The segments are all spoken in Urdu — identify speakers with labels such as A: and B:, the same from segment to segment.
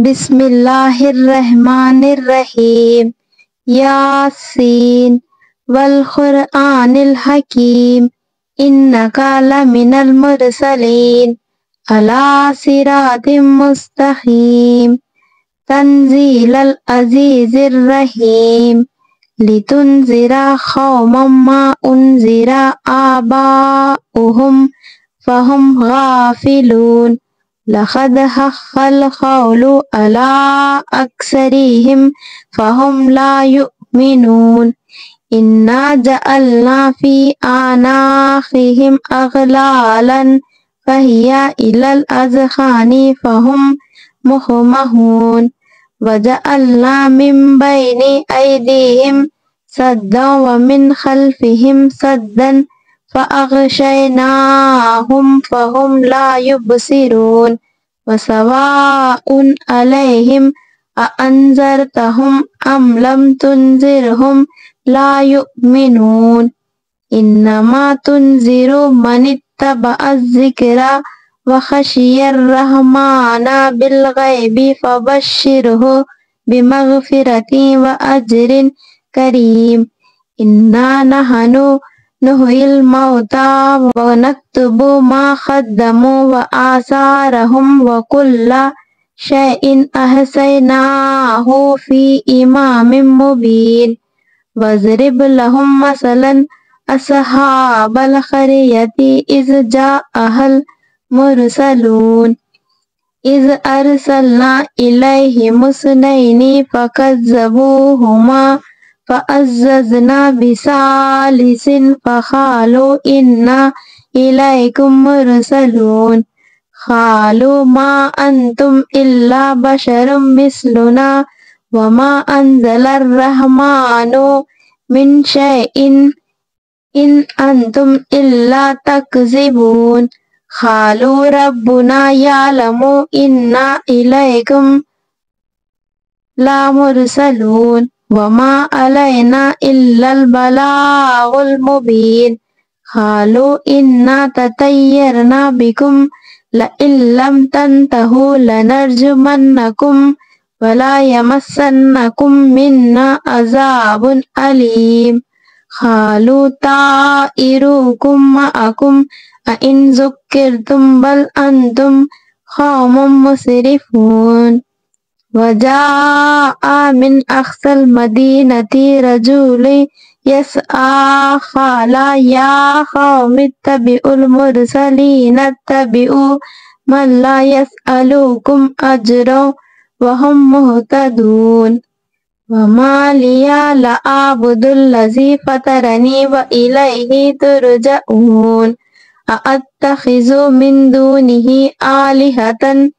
A: بسم اللہ الرحمن الرحیم یاسین والقرآن الحکیم انک لمن المرسلین علی صراط مستقیم تنزیل العزیز الرحیم لتنذر قوما ما انذر آباؤہم فہم غافلون لقد حق القول على أكثرهم فهم لا يؤمنون إنا جعلنا في أعناقهم أغلالا فهي إلى الأذقان فهم مقمحون وجعلنا من بين أيديهم سدا ومن خلفهم سدا فأغشيناهم فهم لا يبصرون وسواء عليهم أأنذرتهم أم لم تنذرهم لا يؤمنون إنما تنذر من اتبع الذكر وخشي الرحمن بالغيب فبشره بمغفرة وأجر كريم إنا نحن نحيي الموتى ونكتب ما قدموا وآثارهم وكل شيء أحصيناه في إمام مبين واضرب لهم مثلا أصحاب القرية إذ جاءها المرسلون إذ أرسلنا إليهم اثنين فكذبوهما فعززنا بثالث فقالوا إنا إليكم مرسلون قالوا ما أنتم إلا بشر مثلنا وما أنزل الرحمن من شيء إن أنتم إلا تكذبون قالوا ربنا يعلم إنا إليكم لمرسلون وما علينا إلا البلاغ المبين قالوا إنا تطيرنا بكم لئن لم تنتهوا لنرجمنكم ولا يمسنكم منا عذاب أليم قالوا طائركم معكم أئن ذكرتم بل أنتم قوم مسرفون وجاء من أقصى المدينة رجل يسعى قال يا قوم اتبعوا المرسلين اتبعوا من لا يسألكم أجرا وهم مهتدون وما لي لا أعبد الذي فطرني وإليه ترجعون أأتخذ من دونه آلهة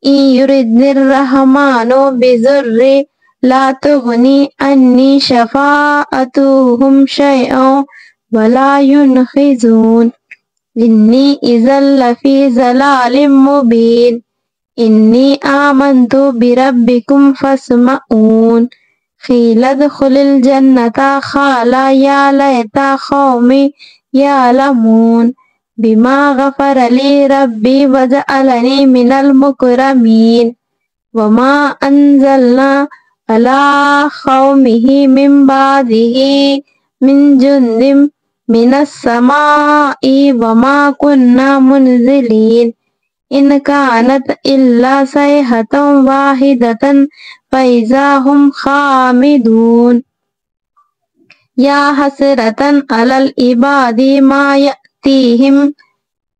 A: إن يردني الرحمن بضر لا تغني عني شفاعتهم شيئا ولا ينقذون إني إذا لفي ضلال مبين إني آمنت بربكم فاسمعون قيل ادخل الجنة قال يا ليت قومي يعلمون بما غفر لي ربي وجعلني من المكرمين وما أنزلنا على قومه من بعده من جند من السماء وما كنا منزلين إن كانت إلا صيحة واحدة فإذا هم خامدون يا حسرة على العباد ما يأتيهم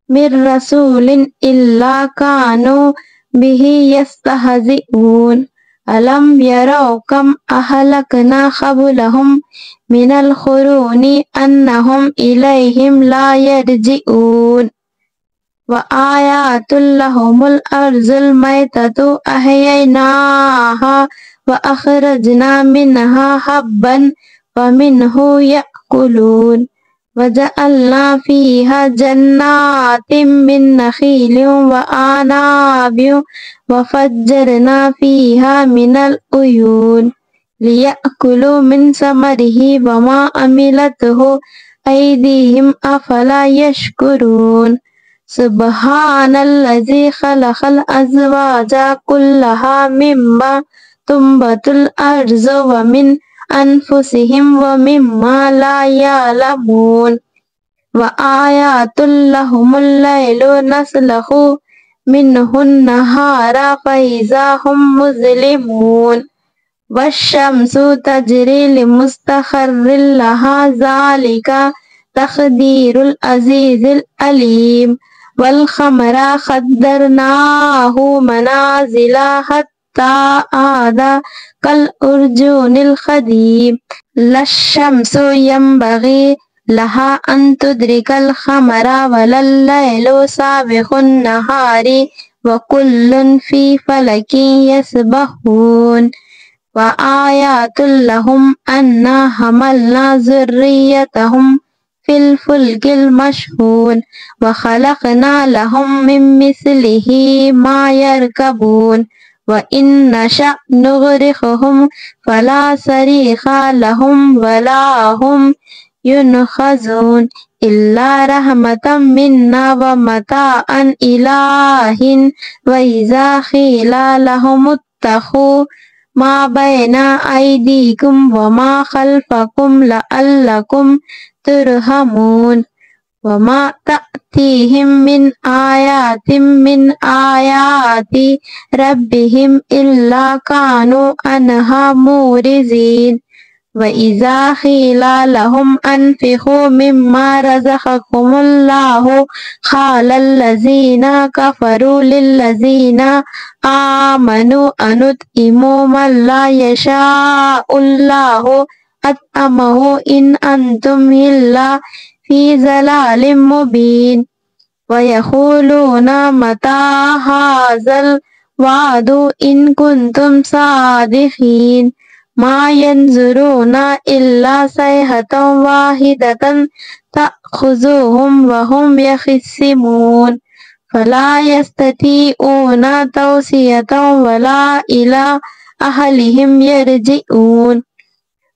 A: من رسول إلا كانوا به يستهزئون ألم يروا كم أهلكنا قبلهم من القرون أنهم إليهم لا يرجعون وآيات لهم الأرض الميتة أحييناها وأخرجنا منها حبا ومنه يأكلون وجعلنا فيها جنات من نخيل وأعناب وفجرنا فيها من العيون ليأكلوا من ثمره وما عملته أيديهم أفلا يشكرون سبحان الذي خلق الأزواج كلها مما تنبت الأرض ومن أنفسهم ومما لا يعلمون وآيات لهم الليل نسلخ منه النهار فإذا هم مظلمون والشمس تجري لمستقر لها ذلك تقدير العزيز العليم والقمر قدرناه منازل حتى عاد كالأرجون القديم لا الشمس ينبغي لها أن تدرك القمر ولا الليل سابق النهار وكل في فلك يسبحون وآيات لهم أنا حملنا ذريتهم في الفلك المشحون وخلقنا لهم من مثله ما يركبون وإن نشأ نغرقهم فلا صريخ لهم ولا هم ينقذون إلا رحمة منا ومتاعا إلى حين وإذا قيل لهم اتقوا ما بين أيديكم وما خلفكم لعلكم ترحمون وما تأتيهم من آيات من آيات ربهم إلا كانوا عنها معرضين وإذا قيل لهم أنفقوا مما رزقكم الله قال الذين كفروا للذين آمنوا أنطعم من لا يشاء الله أطعمه إن أنتم إلا في ضلال مبين ويقولون متى هذا الوعد إن كنتم صادقين ما ينظرون إلا صيحة واحدة تأخذهم وهم يخصمون فلا يستطيعون توصية ولا إلى أهلهم يرجعون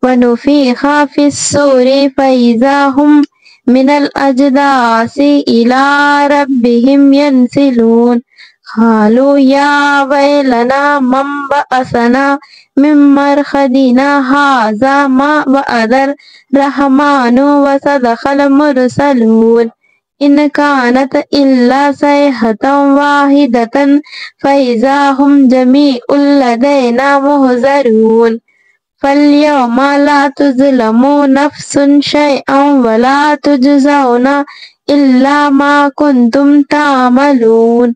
A: ونفخ في الصور فإذا هم من الأجداث إلى ربهم ينسلون قالوا يا ويلنا من بعثنا من مرقدنا هذا ما وعد الرحمن وصدق المرسلون إن كانت إلا صيحة واحدة فإذا هم جميع لدينا محضرون فاليوم لا تظلم نفس شيئا ولا تجزون إلا ما كنتم تعملون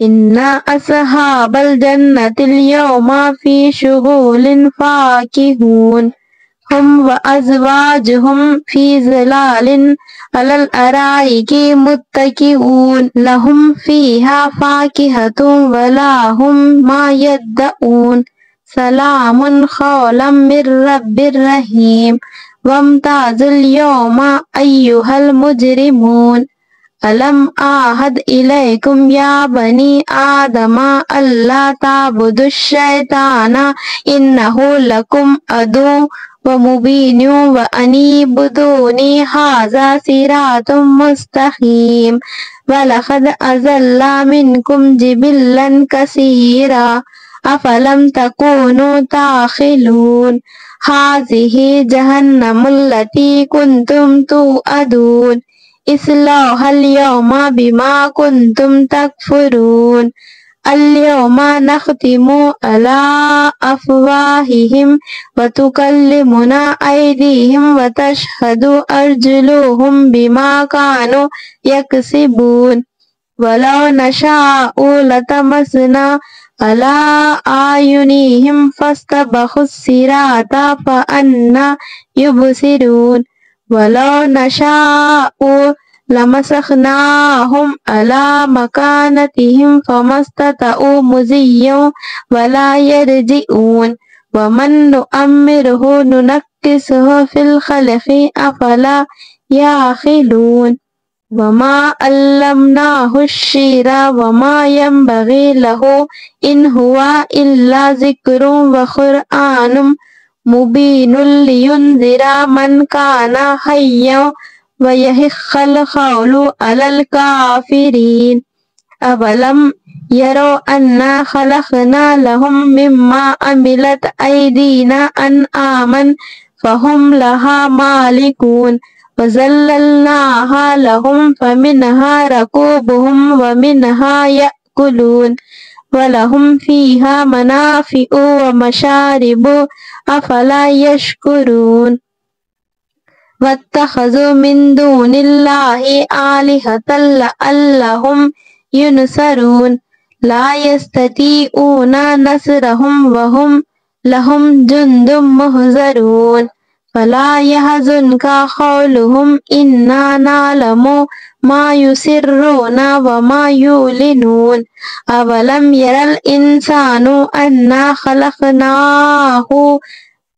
A: إن أصحاب الجنة اليوم في شغل فاكهون هم وأزواجهم في ظلال على الأرائك متكئون لهم فيها فاكهة ولا هم ما يدعون سلام قولا من رب رحيم وامتازوا اليوم أيها المجرمون ألم أعهد إليكم يا بني آدم ألا تعبدوا الشيطان إنه لكم عدو ومبين وأن اعبدوني هذا صراط مستقيم ولقد أضل منكم جبلا كثيرا أفلم تكونوا تعقلون هذه جهنم التي كنتم توعدون اصلوها اليوم بما كنتم تكفرون اليوم نختم على أفواههم وتكلمنا أيديهم وتشهد أرجلهم بما كانوا يكسبون ولو نشاء لطمسنا على أعينهم فاستبقوا الصراط فأنى يبصرون ولو نشاء لمسخناهم على مكانتهم فما استطاعوا مضيا ولا يرجعون ومن نؤمره ننكسه في الخلق أفلا يعقلون وما علمناه الشعر وما ينبغي له إن هو إلا ذكر وقرآن مبين لينذر من كان حيا ويحق القول على الكافرين أولم يروا أنا خلقنا لهم مما عملت أيدينا أنعاما فهم لها مالكون وذللناها لهم فمنها ركوبهم ومنها يأكلون ولهم فيها منافع ومشارب أفلا يشكرون واتخذوا من دون الله آلهة لعلهم ينصرون لا يستطيعون نصرهم وهم لهم جند محضرون فلا يحزنك قولهم إنا نعلم ما يسرون وما يعلنون أولم ير الإنسان أنا خلقناه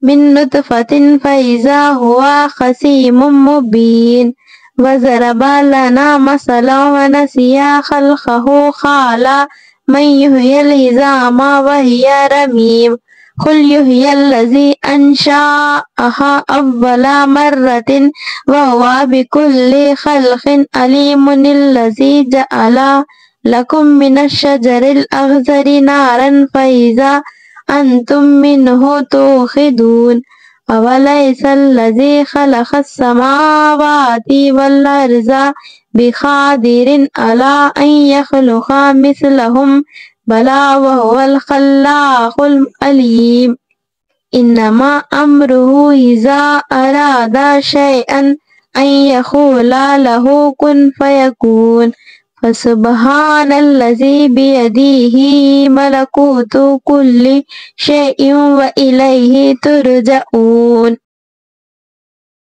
A: من نطفة فإذا هو خصيم مبين وضرب لنا مثلا ونسي خلقه قال من يحيي العظام وهي رميم قل يحيي الذي أنشأها أول مرة وهو بكل خلق عليم الذي جعل لكم من الشجر الأخضر نارا فإذا أنتم منه توقدون أوليس الذي خلق السماوات والأرض بقادر على أن يخلق مثلهم بلى وهو الخلاق العليم إنما أمره إذا أراد شيئا أن يقول له كن فيكون فسبحان الذي بيده ملكوت كل شيء وإليه ترجعون